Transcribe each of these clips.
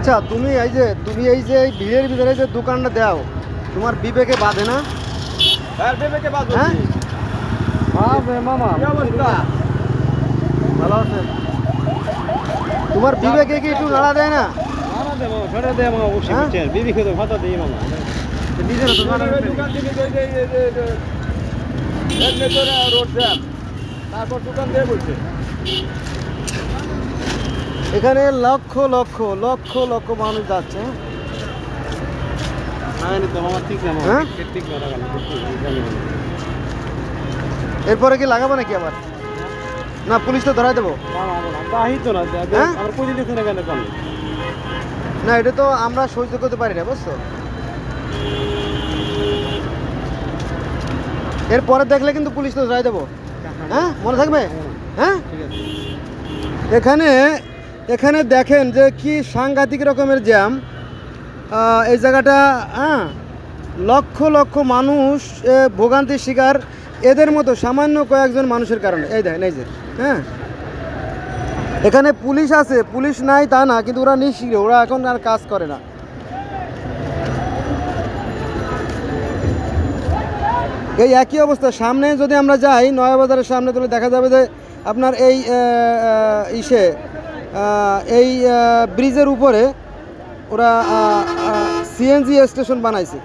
আচ্ছা, তুমি এই যে এই ভিড়ের ভিতরে যে দোকানটা দাও, তোমার বিবেকে বাঁধে না? বিবেকে বাদ হ্যাঁ মামা, কি অবস্থা? ভালো আছে? তোমার বিবেকে কি একটু নাড়া দেয় না? মামা দে মামা, ছোট দে মামা, অবশ্যই হ্যাঁ? বুঝছেন, বিবি খেতে ভাতা দিই মামা। নিজের দোকান দোকান থেকে রোড জ্যাম, তারপর দোকান দিয়ে বলছে এখানে লক্ষ লক্ষ লক্ষ লক্ষ মানুষ যাচ্ছে। আইনি তো মামা ঠিক না মামা, হ্যাঁ? ঠিক না লাগানো, এরপরে কি লাগাবো নাকি আবার? না, পুলিশ তো ধরাই দেবো। মামা তাহি তো না, হ্যাঁ? আমার পুঁজি দিচ্ছে না কেন কারণ? না, এটা তো আমরা সহ্য করতে পারি না, বুঝছো? এরপরে দেখলে কিন্তু পুলিশ তো ধরাই দেবো। হ্যাঁ, মনে থাকবে? হ্যাঁ, ঠিক আছে। এখানে এখানে দেখেন যে কি সাংঘাতিক রকমের জ্যাম। এই জায়গাটা, হ্যাঁ, লক্ষ লক্ষ মানুষ ভোগান্তির শিকার এদের মতো সামান্য কয়েকজন মানুষের কারণে। এই দেখেন, এই যে, হ্যাঁ, এখানে পুলিশ আছে, পুলিশ নাই তা না, কিন্তু ওরা নিষ্ক্রিয়, ওরা এখন আর কাজ করে না। এই একই অবস্থা। সামনে যদি আমরা যাই, নয়াবাজারের সামনে, তাহলে দেখা যাবে যে আপনার এই এই ব্রিজের উপরে ওরা সিএনজি স্টেশন বানাইছে।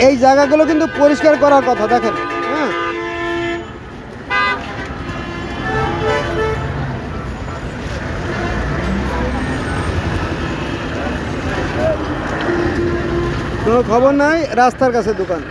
এই জায়গাগুলো কিন্তু পরিষ্কার করার কথা, দেখেন। হ্যাঁ, কোনো খবর নাই, রাস্তার কাছে দোকান।